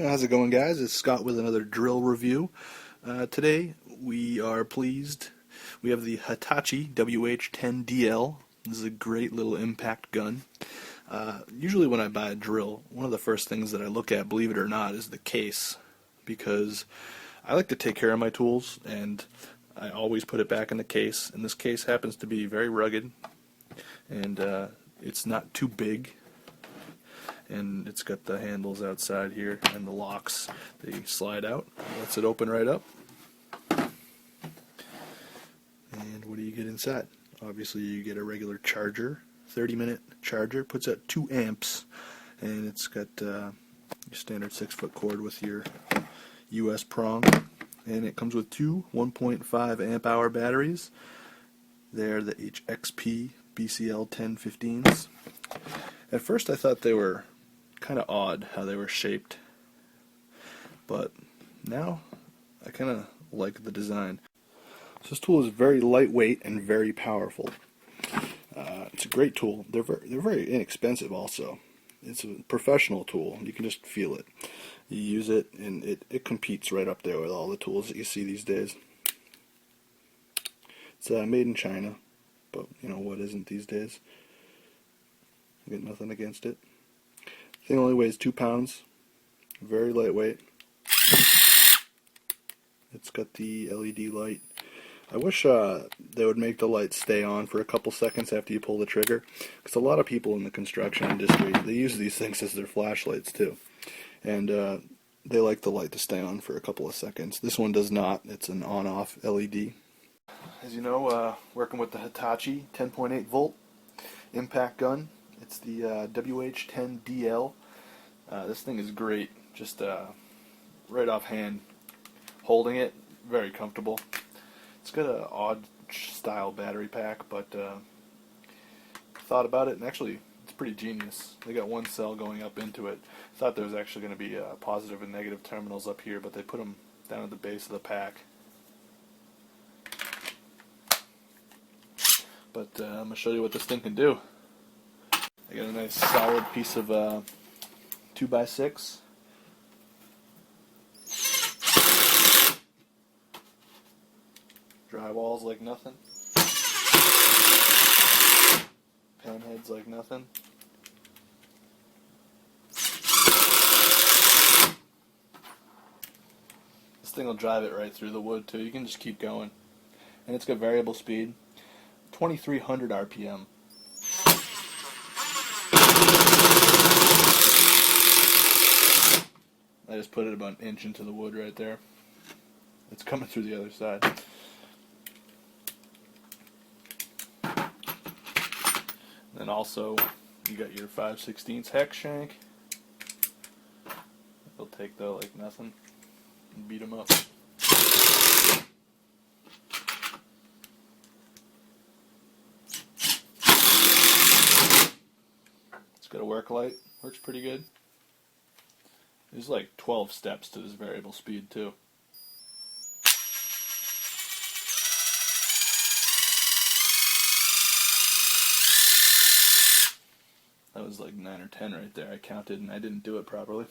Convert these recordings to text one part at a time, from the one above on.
How's it going, guys? It's Scott with another drill review. Today we are pleased. We have the Hitachi WH10DL. This is a great little impact gun. Usually when I buy a drill, one of the first things that I look at, believe it or not, is the case, because I like to take care of my tools and I always put it back in the case. And this case happens to be very rugged, and it's not too big. And it's got the handles outside here and the locks. They slide out. Lets it open right up. And what do you get inside? Obviously you get a regular charger, 30-minute charger. Puts out 2 amps, and it's got your standard 6-foot cord with your US prong. And it comes with 2 1.5 amp hour batteries. They're the HXP BCL 1015s. At first I thought they were kind of odd how they were shaped, but now I kind of like the design. So this tool is very lightweight and very powerful. It's a great tool. They're very inexpensive also. It's a professional tool. You can just feel it. You use it and it competes right up there with all the tools that you see these days. It's made in China, but you know what isn't these days? I got nothing against it. The thing only weighs 2 pounds. Very lightweight. It's got the LED light. I wish they would make the light stay on for a couple seconds after you pull the trigger, because a lot of people in the construction industry, they use these things as their flashlights too, and they like the light to stay on for a couple of seconds. This one does not. It's an on-off LED. As you know, working with the Hitachi 10.8 volt impact gun. It's the WH10DL. This thing is great. Just right offhand, holding it, very comfortable. It's got an odd style battery pack, but thought about it, and actually it's pretty genius. They got one cell going up into it. Thought there was actually going to be positive and negative terminals up here, but they put them down at the base of the pack. But I'm going to show you what this thing can do. I got a nice solid piece of 2x6. Drywall's like nothing. Pan heads like nothing. This thing will drive it right through the wood too. You can just keep going. And it's got variable speed. 2300 RPM. I just put it about an inch into the wood right there. It's coming through the other side. Then also, you got your 5/16 hex shank. They'll take though like nothing and beat them up. It's got a work light. Works pretty good. There's like 12 steps to this variable speed too. That was like 9 or 10 right there. I counted and I didn't do it properly.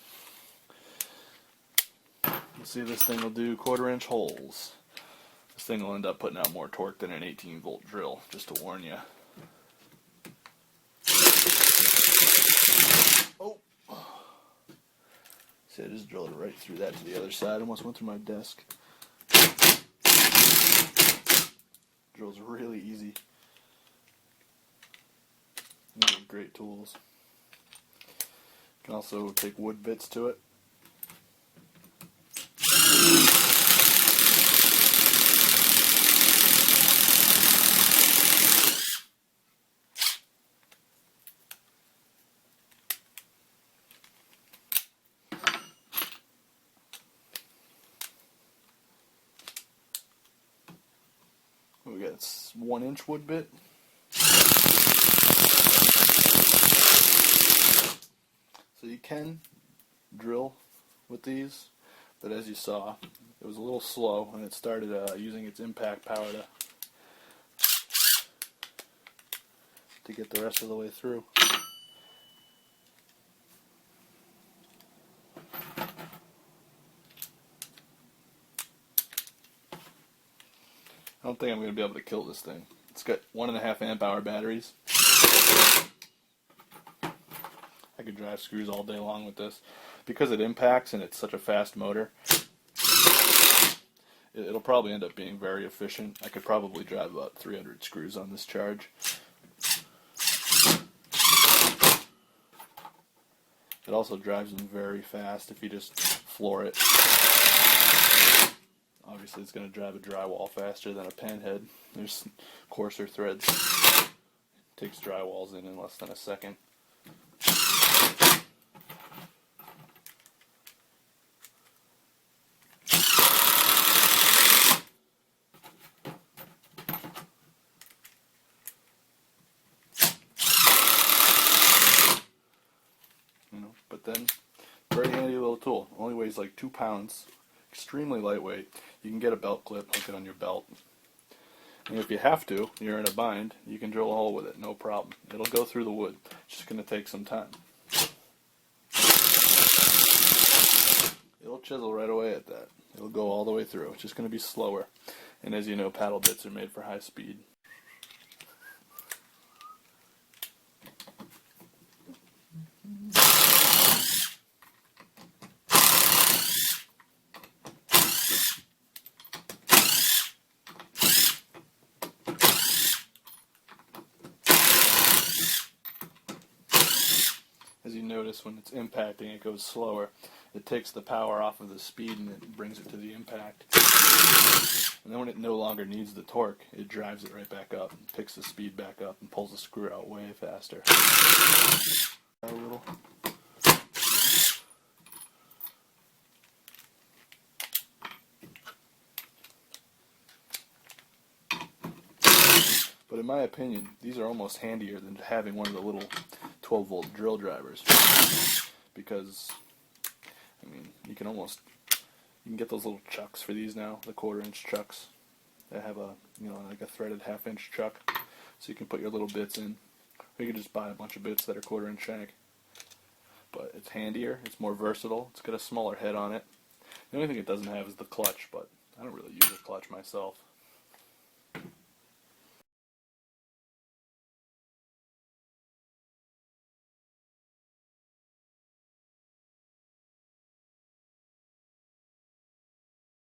You'll see this thing will do 1/4-inch holes. This thing will end up putting out more torque than an 18-volt drill, just to warn you. See, I just drilled it right through that to the other side. Almost went through my desk. Drill's really easy. These are great tools. You can also take wood bits to it. We got 1-inch wood bit. So you can drill with these, but as you saw, it was a little slow, and it started using its impact power to get the rest of the way through. don't think I'm going to be able to kill this thing. It's got 1.5 amp hour batteries. I could drive screws all day long with this. Because it impacts and it's such a fast motor, it'll probably end up being very efficient. I could probably drive about 300 screws on this charge. It also drives them very fast if you just floor it. Obviously it's going to drive a drywall faster than a pen head. There's coarser threads. It takes drywalls in less than a second. But then, very handy little tool. Only weighs like 2 pounds. Extremely lightweight. You can get a belt clip, hook it on your belt. And if you have to, you're in a bind, you can drill a hole with it, no problem. It'll go through the wood. It's just going to take some time. It'll chisel right away at that. It'll go all the way through. It's just going to be slower. And as you know, paddle bits are made for high speed. As you notice, when it's impacting, it goes slower. It takes the power off of the speed and it brings it to the impact. And then when it no longer needs the torque, it drives it right back up, and picks the speed back up, and pulls the screw out way faster. A little. But in my opinion, these are almost handier than having one of the little 12-volt drill drivers, because I mean you can get those little chucks for these now, the 1/4-inch chucks that have a like a threaded 1/2-inch chuck, so you can put your little bits in, or you can just buy a bunch of bits that are 1/4-inch shank. But it's handier, it's more versatile, it's got a smaller head on it. The only thing it doesn't have is the clutch, but I don't really use a clutch myself.